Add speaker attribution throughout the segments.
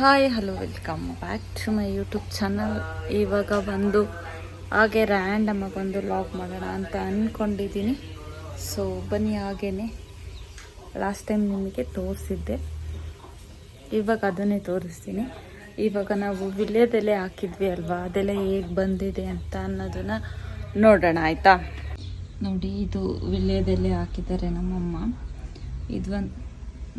Speaker 1: Hi hello welcome back to my YouTube channel. ಇವಾಗ ಬಂದು ಹಾಗೆ ರ್ಯಾಂಡಮಾಗಿ ಒಂದು ಲಾಗ್ ಮಾಡೋಣ ಅಂತ ಅಂದ್ಕೊಂಡಿದ್ದೀನಿ. ಸೊ ಬನ್ನಿ, ಹಾಗೇ ಲಾಸ್ಟ್ ಟೈಮ್ ನಿಮಗೆ ತೋರಿಸಿದ್ದೆ, ಇವಾಗ ಅದನ್ನೇ ತೋರಿಸ್ತೀನಿ. ಇವಾಗ ನಾವು ವಿಳ್ಯದೆಲೆ ಹಾಕಿದ್ವಿ ಅಲ್ವಾ, ಅದೆಲ್ಲ ಹೇಗೆ ಬಂದಿದೆ ಅಂತ ಅನ್ನೋದನ್ನು ನೋಡೋಣ, ಆಯಿತಾ? ನೋಡಿ, ಇದು ವಿಳ್ಯದೆಲೆ ಹಾಕಿದ್ದಾರೆ ನಮ್ಮಮ್ಮ. ಇದು ಒಂದು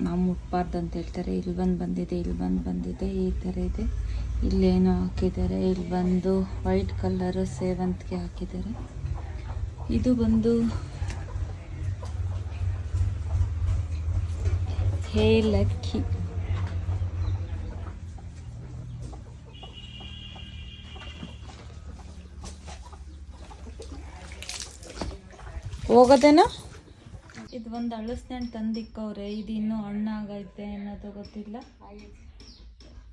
Speaker 1: ನಾವು ಮುಟ್ಬಾರ್ದು ಅಂತ ಹೇಳ್ತಾರೆ. ಇಲ್ಲಿ ಬಂದಿದೆ, ಇಲ್ಲಿ ಬಂದಿದೆ, ಈ ಥರ ಇದೆ. ಇಲ್ಲೇನೋ ಹಾಕಿದ್ದಾರೆ, ಇಲ್ಲಿ ಬಂದು ವೈಟ್ ಕಲರು ಸೇವಂತಿಗೆ ಹಾಕಿದ್ದಾರೆ. ಇದು ಬಂದು ಏಲಕ್ಕಿ. ಹೋಗೋದೇನೋ. ಇದು ಒಂದು ಹಳಸ್ನೆಣ್ಣು ತಂದಿಕ್ಕವ್ರೆ. ಇದು ಇನ್ನೂ ಹಣ್ಣಾಗೈತೆ ಅನ್ನೋದು ಗೊತ್ತಿಲ್ಲ.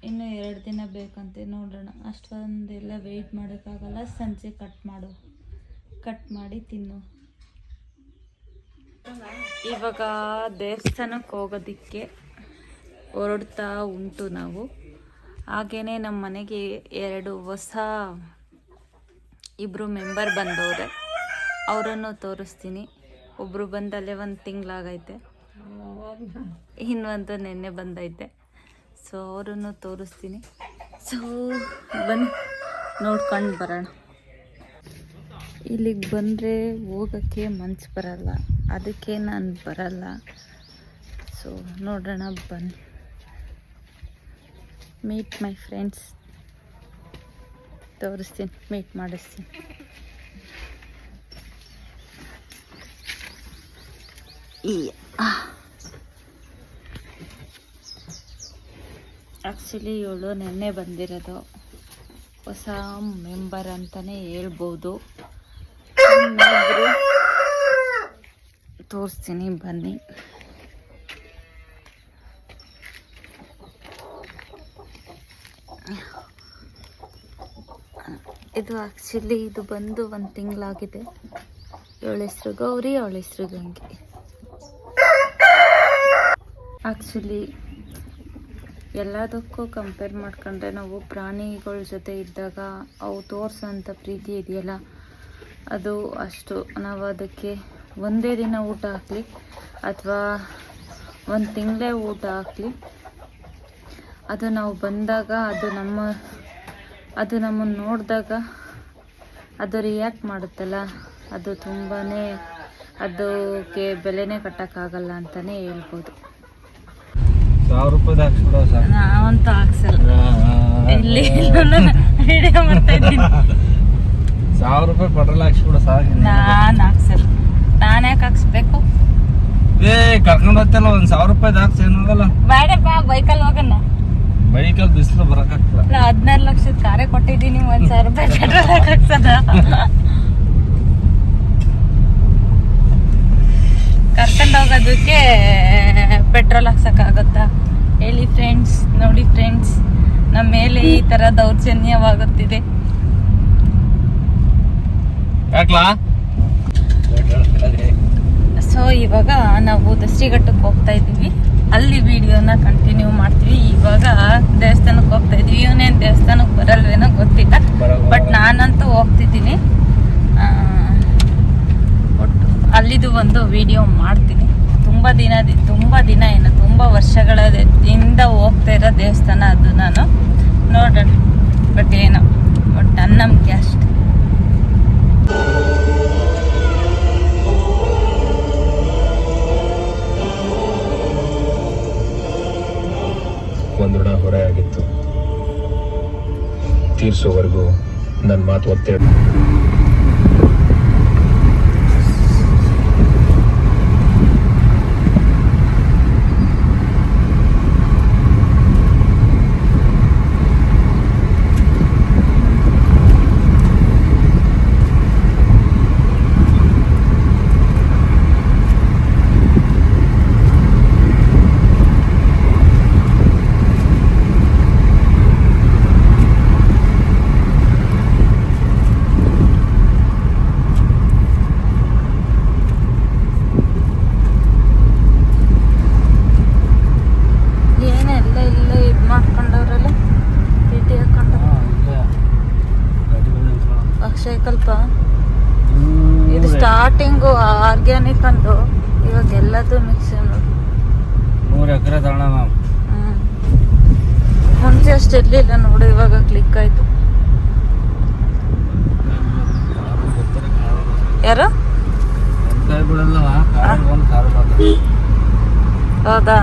Speaker 1: ಇನ್ನೂ 2 ದಿನ ಬೇಕಂತೆ. ನೋಡೋಣ, ಅಷ್ಟೊಂದೆಲ್ಲ ವೆಯ್ಟ್ ಮಾಡೋಕ್ಕಾಗಲ್ಲ. ಸಂಜೆ ಕಟ್ ಮಾಡಿ ತಿನ್ನು. ಇವಾಗ ದೇವಸ್ಥಾನಕ್ಕೆ ಹೋಗೋದಕ್ಕೆ ಹೊರಡ್ತಾ ಉಂಟು ನಾವು. ಹಾಗೆಯೇ ನಮ್ಮ ಮನೆಗೆ 2 ಹೊಸ ಇಬ್ಬರು ಮೆಂಬರ್ ಬಂದವ್ರೆ, ಅವರನ್ನು ತೋರಿಸ್ತೀನಿ. ಒಬ್ಬರು ಬಂದಲ್ಲೇ 1 ತಿಂಗಳಾಗೈತೆ, ಇನ್ನೊಂದು ನೆನ್ನೆ ಬಂದೈತೆ. ಸೊ ಅವರನ್ನು ತೋರಿಸ್ತೀನಿ. ಸೊ ಬನ್ನಿ ನೋಡ್ಕೊಂಡು ಬರೋಣ. ಇಲ್ಲಿಗೆ ಬಂದರೆ ಹೋಗೋಕ್ಕೆ ಮನ್ಸು ಬರಲ್ಲ, ಅದಕ್ಕೆ ನಾನು ಬರಲ್ಲ. ಸೊ ನೋಡೋಣ, ಬನ್ನಿ. ಮೀಟ್ ಮೈ ಫ್ರೆಂಡ್ಸ್ ತೋರಿಸ್ತೀನಿ, ಮೀಟ್ ಮಾಡಿಸ್ತೀನಿ. ಆ್ಯಕ್ಚುಲಿ ಇವಳು ನೆನ್ನೆ ಬಂದಿರೋದು, ಹೊಸ ಮೆಂಬರ್ ಅಂತಲೇ ಹೇಳ್ಬೋದು. ತೋರಿಸ್ತೀನಿ, ಬನ್ನಿ. ಇದು ಆ್ಯಕ್ಚುಲಿ ಇದು ಬಂದು 1 ತಿಂಗಳಾಗಿದೆ. ಇವಳ ಹೆಸ್ರು ಗೌರಿ, ಅವಳ ಹೆಸ್ರು ಗಂಗೆ. ಆ್ಯಕ್ಚುಲಿ ಎಲ್ಲದಕ್ಕೂ ಕಂಪೇರ್ ಮಾಡ್ಕೊಂಡ್ರೆ ನಾವು ಪ್ರಾಣಿಗಳ ಜೊತೆ ಇದ್ದಾಗ ಅವು ತೋರಿಸೋಂಥ ಪ್ರೀತಿ ಇದೆಯಲ್ಲ, ಅದು ಅಷ್ಟು. ನಾವು ಅದಕ್ಕೆ ಒಂದೇ ದಿನ ಊಟ ಹಾಕಲಿ ಅಥವಾ 1 ತಿಂಗಳೇ ಊಟ ಹಾಕಲಿ, ಅದು ನಾವು ಬಂದಾಗ ಅದು ನಮ್ಮನ್ನು ನೋಡಿದಾಗ ಅದು ರಿಯಾಕ್ಟ್ ಮಾಡುತ್ತಲ್ಲ, ಅದು ತುಂಬಾ, ಅದಕ್ಕೆ ಬೆಲೆನೇ ಕಟ್ಟೋಕ್ಕಾಗಲ್ಲ ಅಂತಲೇ ಹೇಳ್ಬೋದು.
Speaker 2: 1000 ರೂಪಾಯಿ ಹಾಕ್ಸ್ಬಿಡೋ ಸರ್.
Speaker 1: ನಾವಂತೂ ಹಾಕ್ಸಲ್ಲ, ಇಲ್ಲಿ ವಿಡಿಯೋ ಮಾಡ್ತಾ ಇದ್ದೀನಿ.
Speaker 2: 1000 ರೂಪಾಯಿ ಪೆಟ್ರೋಲ್ ಹಾಕ್ಸ್ಬಿಡೋ ಸಾಕು.
Speaker 1: ನಾನು ಹಾಕ್ಸಲ್ಲ. ನಾನು ಯಾಕೆ ಹಾಕ್ಸ್ಬೇಕು?
Speaker 2: ಕರ್ಕೊಂಡು ಹೋಗ್ತಲ್ಲ, 1000 ರೂಪಾಯಿ ಹಾಕ್ಸ್ ಏನಾಗಲ್ಲ.
Speaker 1: ಬೇಡಪ್ಪ, ಬೈಕಲ್ಲಿ ಹೋಗೋಣ.
Speaker 2: ಬೈಕಲ್ಲಿ ಬಿಸಿಲು ಬರೋಕ್ಕಾಗ್ತಲ್ಲ.
Speaker 1: 14 ಲಕ್ಷದ ಕಾರೇ ಕೊಟ್ಟಿದ್ದೀನಿ, 1000 ರೂಪಾಯಿ ಪೆಟ್ರೋಲ್ ಹಾಕ್ಸದ. ಕರ್ಕೊಂಡು ಹೋಗೋದಕ್ಕೆ ಪೆಟ್ರೋಲ್ ಹಾಕ್ಸೋಕ್ಕಾಗುತ್ತಾ ಹೇಳಿ ಫ್ರೆಂಡ್ಸ್? ನೋಡಿ ಫ್ರೆಂಡ್ಸ್, ನಮ್ಮ ಮೇಲೆ ಈ ಥರ ದೌರ್ಜನ್ಯವಾಗುತ್ತಿದೆ. ಸೊ ಇವಾಗ ನಾವು ದಸ್ತಿಘಟ್ಟಕ್ಕೆ ಹೋಗ್ತಾ ಇದ್ದೀವಿ. ಅಲ್ಲಿ ವಿಡಿಯೋನ ಕಂಟಿನ್ಯೂ ಮಾಡ್ತೀವಿ. ಇವಾಗ ದೇವಸ್ಥಾನಕ್ಕೆ ಹೋಗ್ತಾ ಇದ್ದೀವಿ. ಇವನೇನು ದೇವಸ್ಥಾನಕ್ಕೆ ಬರಲ್ವೇನೋ ಗೊತ್ತಿಲ್ಲ, ಬಟ್ ನಾನಂತೂ ಹೋಗ್ತಿದ್ದೀನಿ. ಒಟ್ಟು ಅಲ್ಲಿದು ಒಂದು ವಿಡಿಯೋ ಮಾಡ್ತೀನಿ. ತುಂಬ ದಿನ ಏನು, ತುಂಬ ವರ್ಷಗಳಿಂದ ಹೋಗ್ತಾ ಇರೋ ದೇವಸ್ಥಾನ ಅದು. ನಾನು ನೋಡೋಣ, ಬಟ್ ಏನೋ ಬಟ್ ನನ್ನ ನಂಬಿಕೆ ಅಷ್ಟೆ.
Speaker 3: ಒಂದು ಋಣ ಹೊರೆ ಆಗಿತ್ತು, ತೀರ್ಸೋವರೆಗೂ ನನ್ನ ಮಾತು ಒತ್ತೆ.
Speaker 1: ಸ್ಟಾರ್ಟಿಂಗು ಆರ್ಗ್ಯಾನಿಕ್ ಅಂದು ಇವಾಗ ಎಲ್ಲದೂ ಮಿಕ್ಸ್ ನೋಡಿ.
Speaker 2: 3 ಎಕರೆ ತಗೊಂಡ ಮ್ಯಾಮ್.
Speaker 1: ಮುಂಚೆ ಅಷ್ಟು ಇರಲಿಲ್ಲ ನೋಡು, ಇವಾಗ ಕ್ಲಿಕ್ ಆಯಿತು. ಯಾರು
Speaker 2: ಕಾಯಿ ಬಿಡಲ್ಲ ಒಂದು ಕಾರು
Speaker 1: ಹೌದಾ?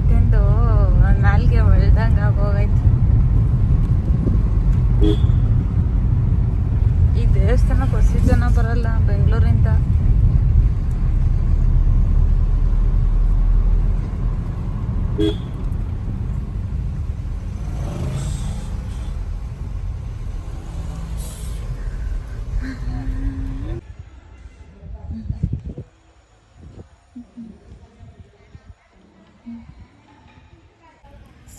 Speaker 1: ತಿಂದು ನಾಲ್ಗೆ ಒಳ್ದಂಗೆ ಆಗೋಗೈತು. ಈ ದೇವಸ್ಥಾನಕ್ಕೆ ಹೊಸ ಜನ ಬರಲ್ಲ ಬೆಂಗಳೂರಿಂದ.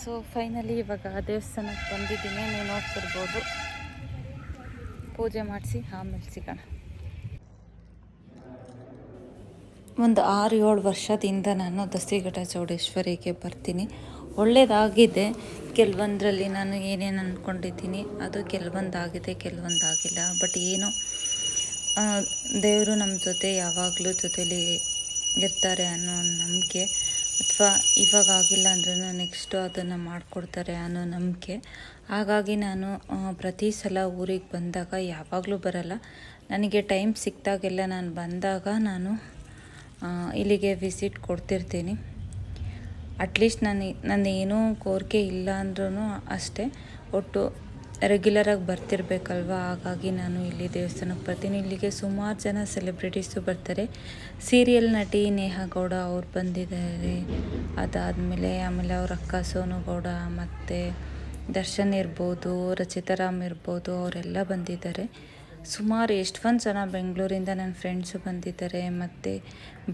Speaker 1: ಸೊ ಫೈನಲಿ ಇವಾಗ ದೇವಸ್ಥಾನಕ್ಕೆ ಬಂದಿದ್ದೀನಿ. ನೀವು ನೋಡ್ತಿರ್ಬೋದು. ಪೂಜೆ ಮಾಡಿಸಿ ಆಮೇಲೆ ಸಿಗೋಣ. ಒಂದು 6-7 ವರ್ಷದಿಂದ ನಾನು ದಸ್ತಿಘಟ್ಟ ಚೌಡೇಶ್ವರಿಗೆ ಬರ್ತೀನಿ. ಒಳ್ಳೆಯದಾಗಿದೆ. ಕೆಲವೊಂದರಲ್ಲಿ ನಾನು ಏನೇನು ಅಂದ್ಕೊಂಡಿದ್ದೀನಿ ಅದು ಕೆಲವೊಂದಾಗಿದೆ, ಕೆಲವೊಂದಾಗಿಲ್ಲ. ಬಟ್ ಏನು ದೇವರು ನಮ್ಮ ಜೊತೆ ಯಾವಾಗಲೂ ಜೊತೇಲಿ ಇರ್ತಾರೆ ಅನ್ನೋ ನಂಬಿಕೆ, ಅಥವಾ ಇವಾಗ ಆಗಿಲ್ಲ ಅಂದ್ರೂ ನೆಕ್ಸ್ಟು ಅದನ್ನು ಮಾಡಿಕೊಡ್ತಾರೆ ಅನ್ನೋ ನಂಬಿಕೆ. ಹಾಗಾಗಿ ನಾನು ಪ್ರತಿ ಸಲ ಊರಿಗೆ ಬಂದಾಗ ಯಾವಾಗಲೂ ಬರಲ್ಲ, ನನಗೆ ಟೈಮ್ ಸಿಕ್ಕಿದಾಗೆಲ್ಲ ನಾನು ಬಂದಾಗ ನಾನು ಇಲ್ಲಿಗೆ ವಿಸಿಟ್ ಕೊಡ್ತಿರ್ತೀನಿ. ಅಟ್ಲೀಸ್ಟ್ ನನ್ನ ಏನೂ ಕೋರಿಕೆ ಇಲ್ಲ ಅಂದ್ರೂ ಅಷ್ಟೇ, ಒಟ್ಟು ರೆಗ್ಯುಲರಾಗಿ ಬರ್ತಿರ್ಬೇಕಲ್ವ. ಹಾಗಾಗಿ ನಾನು ಇಲ್ಲಿ ದೇವಸ್ಥಾನಕ್ಕೆ ಬರ್ತೀನಿ. ಇಲ್ಲಿಗೆ ಸುಮಾರು ಜನ ಸೆಲೆಬ್ರಿಟೀಸು ಬರ್ತಾರೆ. ಸೀರಿಯಲ್ ನಟಿ ನೇಹಾ ಗೌಡ ಅವ್ರು ಬಂದಿದ್ದಾರೆ. ಆಮೇಲೆ ಅವ್ರ ಅಕ್ಕ ಸೋನು ಗೌಡ, ಮತ್ತು ದರ್ಶನ್ ಇರ್ಬೋದು, ರಚಿತಾರಾಮ್ ಇರ್ಬೋದು, ಅವರೆಲ್ಲ ಬಂದಿದ್ದಾರೆ. ಸುಮಾರು ಎಷ್ಟೊಂದು ಜನ ಬೆಂಗಳೂರಿಂದ ನನ್ನ ಫ್ರೆಂಡ್ಸು ಬಂದಿದ್ದಾರೆ, ಮತ್ತು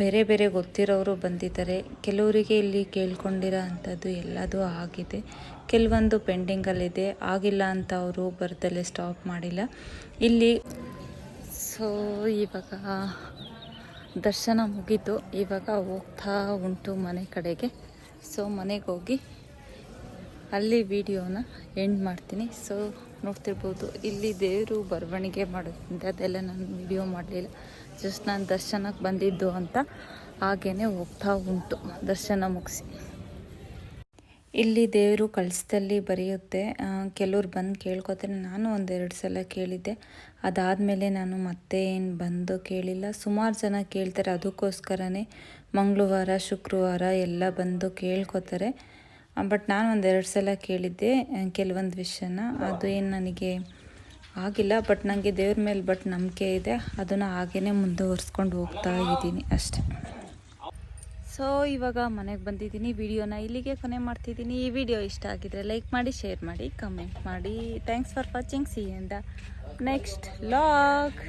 Speaker 1: ಬೇರೆ ಬೇರೆ ಗೊತ್ತಿರೋರು ಬಂದಿದ್ದಾರೆ. ಕೆಲವರಿಗೆ ಇಲ್ಲಿ ಕೇಳ್ಕೊಂಡಿರೋ ಅಂಥದ್ದು ಎಲ್ಲದೂ ಆಗಿದೆ, ಕೆಲವೊಂದು ಪೆಂಡಿಂಗಲ್ಲಿದೆ. ಆಗಿಲ್ಲ ಅಂತ ಅವರು ಬರ್ದಲ್ಲೇ ಸ್ಟಾಪ್ ಮಾಡಿಲ್ಲ ಇಲ್ಲಿ. ಸೊ ಇವಾಗ ದರ್ಶನ ಮುಗೀತು, ಇವಾಗ ಹೋಗ್ತಾ ಉಂಟು ಮನೆ ಕಡೆಗೆ. ಸೊ ಮನೆಗೆ ಹೋಗಿ ಅಲ್ಲಿ ವಿಡಿಯೋನ ಎಂಡ್ ಮಾಡ್ತೀನಿ. ಸೊ ನೋಡ್ತಿರ್ಬೋದು, ಇಲ್ಲಿ ದೇವರು ಬರವಣಿಗೆ ಮಾಡೋದ್ರಿಂದ ಅದೆಲ್ಲ ನಾನು ವಿಡಿಯೋ ಮಾಡಲಿಲ್ಲ. ಜಸ್ಟ್ ನಾನು ದರ್ಶನಕ್ಕೆ ಬಂದಿದ್ದು ಅಂತ ಹಾಗೇ ಹೋಗ್ತಾ ಉಂಟು ದರ್ಶನ ಮುಗಿಸಿ. ಇಲ್ಲಿ ದೇವರು ಕಳಸದಲ್ಲಿ ಬರೆಯುತ್ತೆ. ಕೆಲವ್ರು ಬಂದು ಕೇಳ್ಕೊತಾರೆ. ನಾನು 1-2 ಸಲ ಕೇಳಿದ್ದೆ. ಅದಾದಮೇಲೆ ನಾನು ಮತ್ತೆ ಏನು ಬಂದು ಕೇಳಿಲ್ಲ. ಸುಮಾರು ಜನ ಕೇಳ್ತಾರೆ, ಅದಕ್ಕೋಸ್ಕರನೇ ಮಂಗಳವಾರ ಶುಕ್ರವಾರ ಎಲ್ಲ ಬಂದು ಕೇಳ್ಕೊತಾರೆ. ಬಟ್ ನಾನು 1-2 ಸಲ ಕೇಳಿದ್ದೆ ಕೆಲವೊಂದು ವಿಷಯನ. ಅದು ಏನು ನನಗೆ ಆಗಿಲ್ಲ. ಬಟ್ ನನಗೆ ದೇವ್ರ ಮೇಲೆ ನಂಬಿಕೆ ಇದೆ, ಅದನ್ನು ಹಾಗೇ ಮುಂದುವರ್ಸ್ಕೊಂಡು ಹೋಗ್ತಾ ಇದ್ದೀನಿ ಅಷ್ಟೆ. ಸೊ ಇವಾಗ ಮನೆಗೆ ಬಂದಿದ್ದೀನಿ. ವಿಡಿಯೋನ ಇಲ್ಲಿಗೆ ಕೊನೆ ಮಾಡ್ತಿದ್ದೀನಿ. ಈ ವಿಡಿಯೋ ಇಷ್ಟ ಆಗಿದ್ರೆ ಲೈಕ್ ಮಾಡಿ, ಶೇರ್ ಮಾಡಿ, ಕಮೆಂಟ್ ಮಾಡಿ. Thanks for watching. See you in the next vlog.